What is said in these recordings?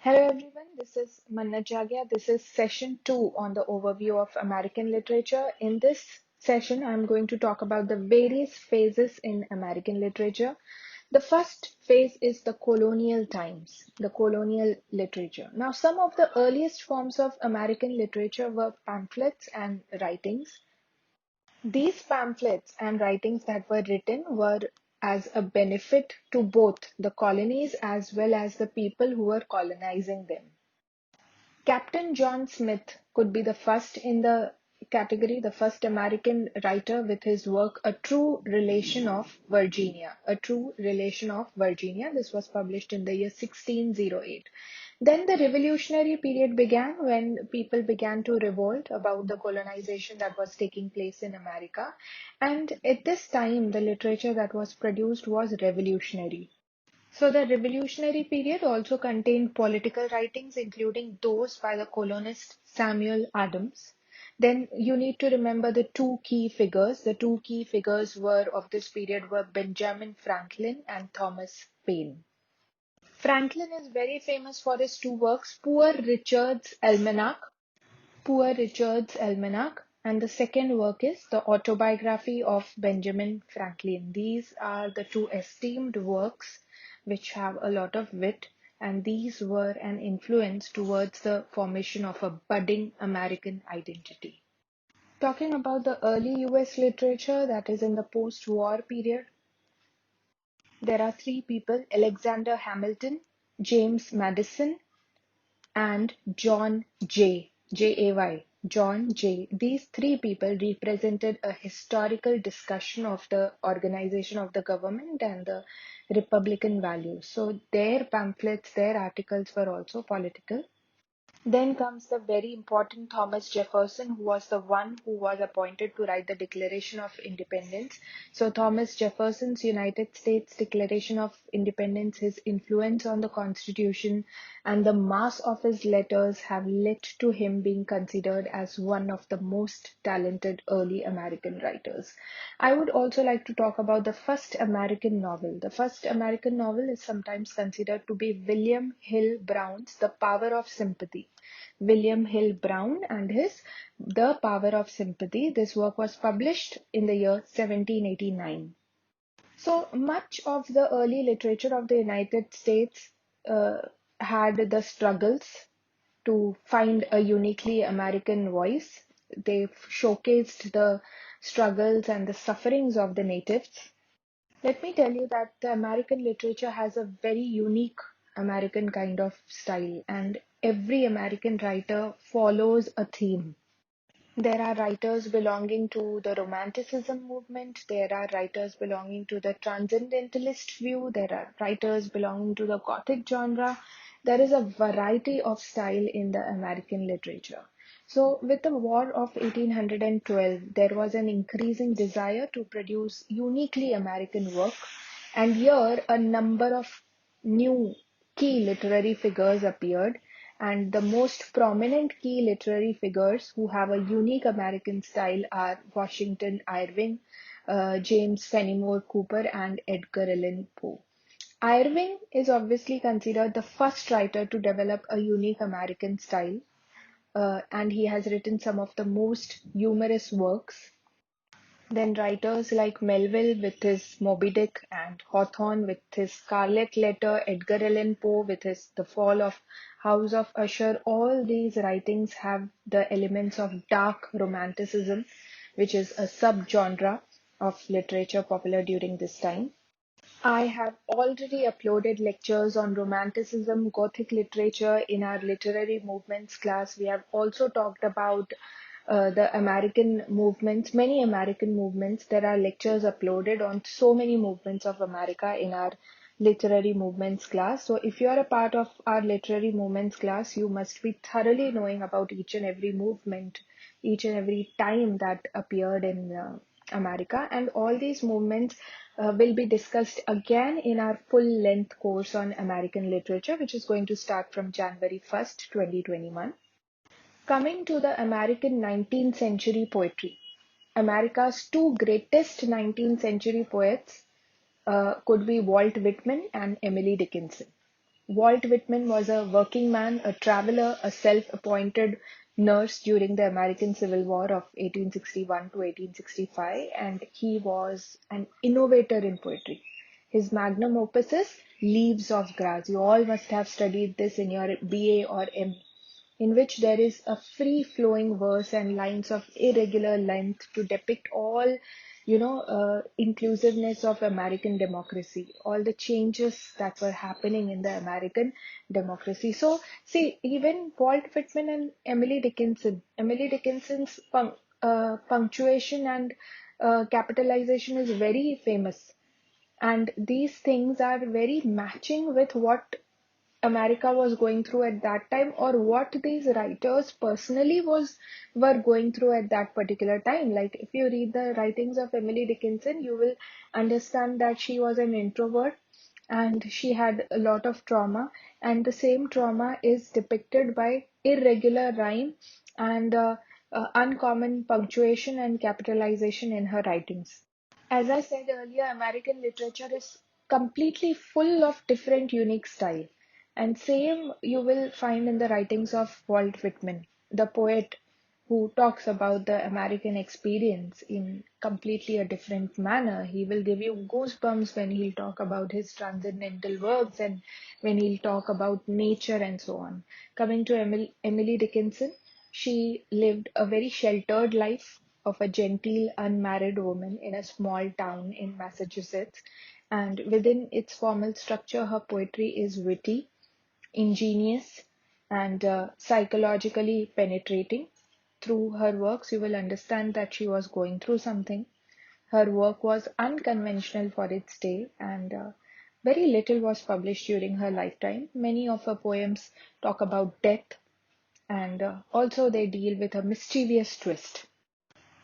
Hello everyone, this is Manna Jagia. This is session 2 on the overview of American literature. In this session, I'm going to talk about the various phases in American literature. The first phase is the colonial times, the colonial literature. Now, some of the earliest forms of American literature were pamphlets and writings. These pamphlets and writings that were written were as a benefit to both the colonies as well as the people who were colonizing them. Captain John Smith could be the first in the category, the first American writer with his work, A True Relation of Virginia. A True Relation of Virginia. This was published in the year 1608. Then the revolutionary period began when people began to revolt about the colonization that was taking place in America. And at this time, the literature that was produced was revolutionary. So the revolutionary period also contained political writings, including those by the colonist Samuel Adams. Then you need to remember the two key figures. The two key figures were of this period were Benjamin Franklin and Thomas Paine. Franklin is very famous for his two works, Poor Richard's Almanac, and the second work is the autobiography of Benjamin Franklin. These are the two esteemed works which have a lot of wit, and these were an influence towards the formation of a budding American identity. Talking about the early US literature that is in the post-war period, there are three people, Alexander Hamilton, James Madison, and John Jay, J-A-Y, John Jay. These three people represented a historical discussion of the organization of the government and the Republican values. So their pamphlets, their articles were also political. Then comes the very important Thomas Jefferson, who was the one who was appointed to write the Declaration of Independence. So Thomas Jefferson's United States Declaration of Independence, his influence on the Constitution, and the mass of his letters have led to him being considered as one of the most talented early American writers. I would also like to talk about the first American novel. The first American novel is sometimes considered to be William Hill Brown's The Power of Sympathy. William Hill Brown and his The Power of Sympathy. This work was published in the year 1789. So much of the early literature of the United States uh, had the struggles to find a uniquely American voice. They showcased the struggles and the sufferings of the natives. Let me tell you that the American literature has a very unique American kind of style, and every American writer follows a theme. There are writers belonging to the Romanticism movement, there are writers belonging to the Transcendentalist view, there are writers belonging to the Gothic genre. There is a variety of style in the American literature. So, with the War of 1812, there was an increasing desire to produce uniquely American work, and here a number of new key literary figures appeared, and the most prominent key literary figures who have a unique American style are Washington Irving, James Fenimore Cooper, and Edgar Allan Poe. Irving is obviously considered the first writer to develop a unique American style, and he has written some of the most humorous works. Then writers like Melville with his Moby Dick and Hawthorne with his Scarlet Letter, Edgar Allan Poe with his The Fall of House of Usher, all these writings have the elements of dark romanticism, which is a subgenre of literature popular during this time. I have already uploaded lectures on Romanticism, Gothic literature in our literary movements class. We have also talked about the American movements, many American movements. There are lectures uploaded on so many movements of America in our literary movements class. So if you are a part of our literary movements class, you must be thoroughly knowing about each and every movement, each and every time that appeared in America. And all these movements will be discussed again in our full-length course on American literature, which is going to start from January 1st, 2021. Coming to the American 19th century poetry, America's two greatest 19th century poets could be Walt Whitman and Emily Dickinson. Walt Whitman was a working man, a traveler, a self-appointed nurse during the American Civil War of 1861 to 1865, and he was an innovator in poetry. His magnum opus is Leaves of Grass. You all must have studied this in your BA or MA, in which there is a free flowing verse and lines of irregular length to depict all inclusiveness of American democracy, all the changes that were happening in the American democracy. So see, even Walt Whitman and Emily Dickinson's punctuation and capitalization is very famous, and these things are very matching with what America was going through at that time, or what these writers personally were going through at that particular time. Like if you read the writings of Emily Dickinson, you will understand that she was an introvert and she had a lot of trauma, and the same trauma is depicted by irregular rhyme and uncommon punctuation and capitalization in her writings. As I said earlier, American literature is completely full of different unique style. And same you will find in the writings of Walt Whitman, the poet who talks about the American experience in completely a different manner. He will give you goosebumps when he'll talk about his transcendental works and when he'll talk about nature and so on. Coming to Emily Dickinson, she lived a very sheltered life of a genteel, unmarried woman in a small town in Massachusetts. And within its formal structure, her poetry is witty, ingenious, and psychologically penetrating. Through her works, you will understand that she was going through something. Her work was unconventional for its day, and very little was published during her lifetime. Many of her poems talk about death, and also they deal with a mischievous twist.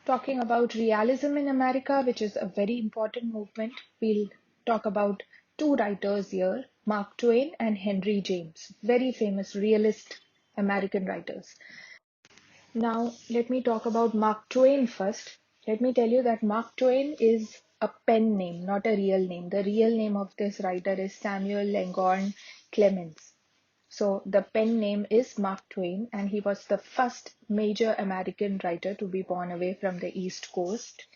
Talking about realism in America, which is a very important movement, we'll talk about two writers here, Mark Twain and Henry James, very famous realist American writers. Now, let me talk about Mark Twain first. Let me tell you that Mark Twain is a pen name, not a real name. The real name of this writer is Samuel Langhorne Clemens. So the pen name is Mark Twain, and he was the first major American writer to be born away from the East Coast.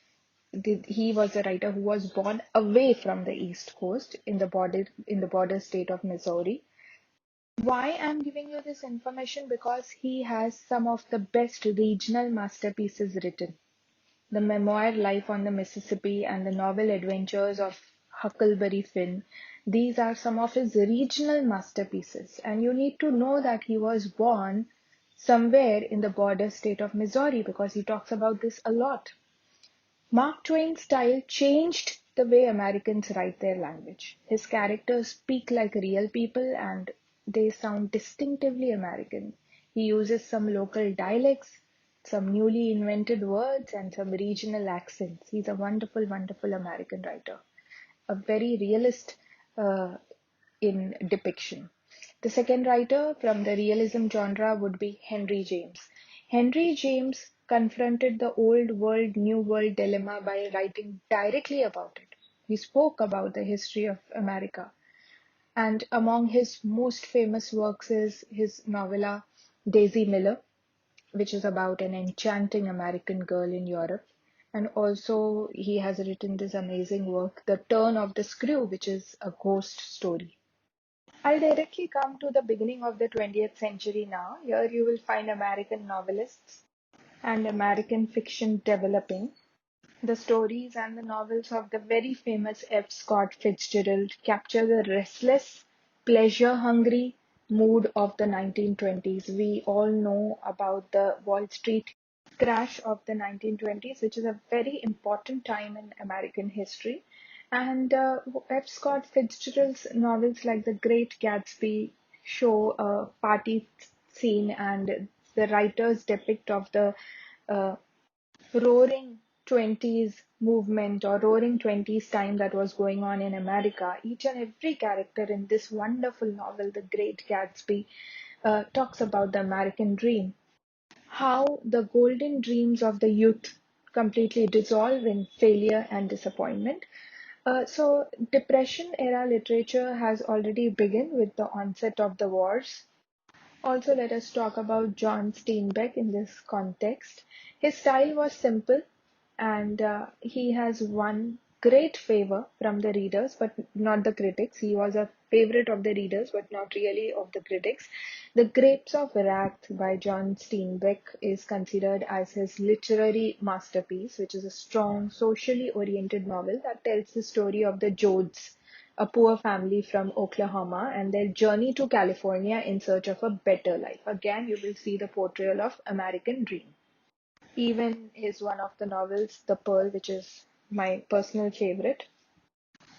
He was a writer who was born away from the East Coast in the border state of Missouri. Why I'm giving you this information? Because he has some of the best regional masterpieces written. The memoir Life on the Mississippi and the novel Adventures of Huckleberry Finn. These are some of his regional masterpieces. And you need to know that he was born somewhere in the border state of Missouri because he talks about this a lot. Mark Twain's style changed the way Americans write their language. His characters speak like real people and they sound distinctively American. He uses some local dialects, some newly invented words, and some regional accents. He's a wonderful, wonderful American writer, a very realist uh, in depiction. The second writer from the realism genre would be Henry James. Henry James confronted the old world, new world dilemma by writing directly about it. He spoke about the history of America. And among his most famous works is his novella Daisy Miller, which is about an enchanting American girl in Europe. And also, he has written this amazing work, The Turn of the Screw, which is a ghost story. I'll directly come to the beginning of the 20th century now. Here you will find American novelists and American fiction developing. The stories and the novels of the very famous F. Scott Fitzgerald capture the restless, pleasure-hungry mood of the 1920s. We all know about the Wall Street crash of the 1920s, which is a very important time in American history. And F. Scott Fitzgerald's novels like The Great Gatsby show a party scene, and the writers depict of the uh, roaring 20s movement or roaring 20s time that was going on in America. Each and every character in this wonderful novel, The Great Gatsby, talks about the American dream, how the golden dreams of the youth completely dissolve in failure and disappointment. So Depression era literature has already begun with the onset of the wars. Also, let us talk about John Steinbeck in this context. His style was simple, and he has won great favor from the readers, but not the critics. He was a favorite of the readers, but not really of the critics. The Grapes of Wrath by John Steinbeck is considered as his literary masterpiece, which is a strong, socially oriented novel that tells the story of the Jodes, a poor family from Oklahoma, and their journey to California in search of a better life. Again, you will see the portrayal of American dream. Even is one of the novels, The Pearl, which is my personal favorite.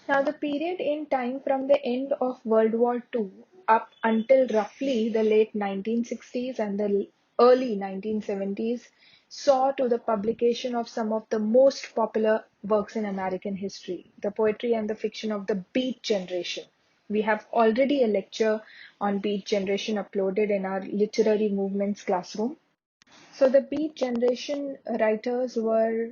Now, the period in time from the end of World War II up until roughly the late 1960s and the early 1970s saw to the publication of some of the most popular works in American history, the poetry and the fiction of the Beat Generation. We have already a lecture on Beat Generation uploaded in our literary movements classroom. So the Beat Generation writers were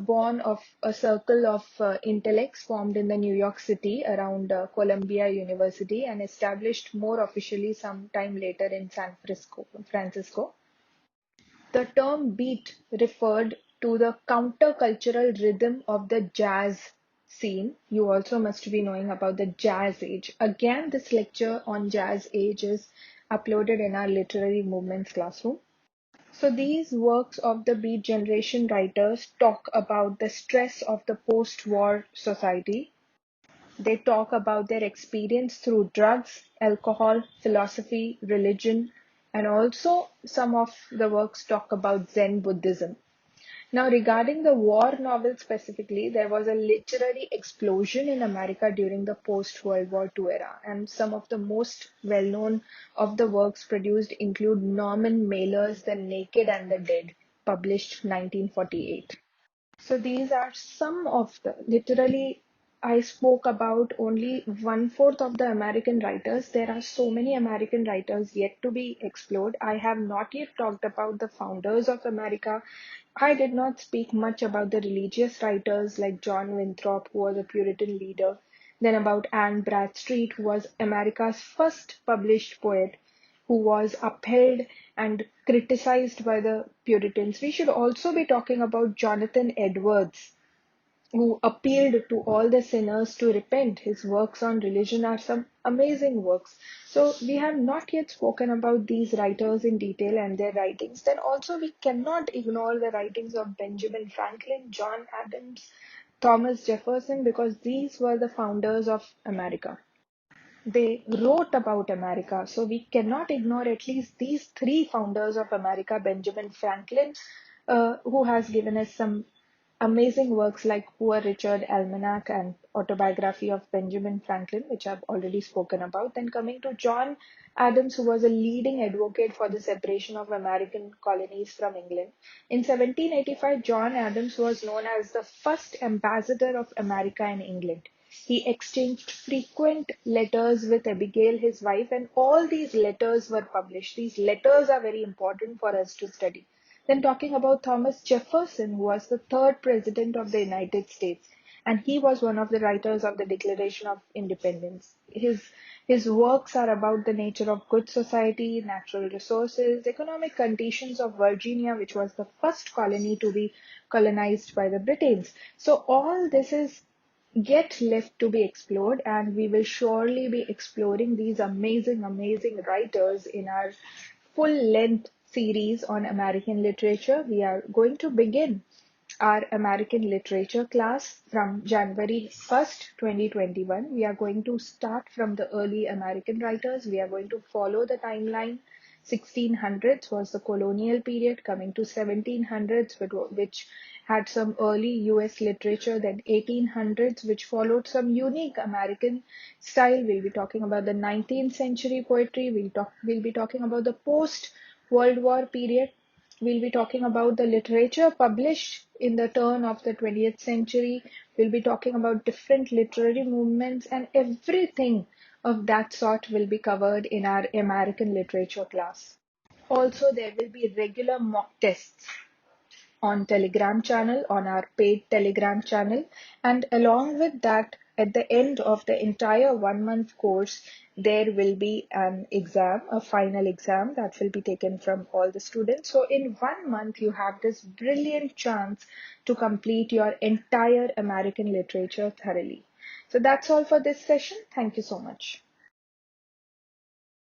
born of a circle of intellects formed in the New York City around Columbia University and established more officially some time later in Francisco. The term beat referred to the countercultural rhythm of the jazz scene. You also must be knowing about the jazz age. Again, this lecture on jazz age is uploaded in our literary movements classroom. So these works of the Beat Generation writers talk about the stress of the post-war society. They talk about their experience through drugs, alcohol, philosophy, religion, and also some of the works talk about Zen Buddhism. Now, regarding the war novel specifically, there was a literary explosion in America during the post-World War II era, and some of the most well-known of the works produced include Norman Mailer's The Naked and the Dead, published 1948. So these are some of the, literally, I spoke about only one-fourth of the American writers. There are so many American writers yet to be explored. I have not yet talked about the founders of America. I did not speak much about the religious writers like John Winthrop, who was a Puritan leader, then about Anne Bradstreet, who was America's first published poet, who was upheld and criticized by the Puritans. We should also be talking about Jonathan Edwards, who appealed to all the sinners to repent. His works on religion are some amazing works. So we have not yet spoken about these writers in detail and their writings. Then also we cannot ignore the writings of Benjamin Franklin, John Adams, Thomas Jefferson, because these were the founders of America. They wrote about America. So we cannot ignore at least these three founders of America: Benjamin Franklin, who has given us some amazing works like Poor Richard Almanac and Autobiography of Benjamin Franklin, which I've already spoken about. Then coming to John Adams, who was a leading advocate for the separation of American colonies from England. In 1785, John Adams was known as the first ambassador of America in England. He exchanged frequent letters with Abigail, his wife, and all these letters were published. These letters are very important for us to study. Then talking about Thomas Jefferson, who was the third president of the United States, and he was one of the writers of the Declaration of Independence. His works are about the nature of good society, natural resources, economic conditions of Virginia, which was the first colony to be colonized by the Britons. So all this is yet left to be explored, and we will surely be exploring these amazing writers in our full-length series on American literature. We are going to begin our American literature class from January 1st, 2021. We are going to start from the early American writers. We are going to follow the timeline. 1600s was the colonial period, coming to 1700s, which had some early US literature, then 1800s, which followed some unique American style. We'll be talking about the 19th century poetry. We'll be talking about the post-World War period. We'll be talking about the literature published in the turn of the 20th century. We'll be talking about different literary movements, and everything of that sort will be covered in our American literature class. Also, there will be regular mock tests on Telegram channel, on our paid Telegram channel. And along with that, at the end of the entire 1 month course, there will be an exam, a final exam that will be taken from all the students. So in 1 month, you have this brilliant chance to complete your entire American literature thoroughly. So that's all for this session. Thank you so much.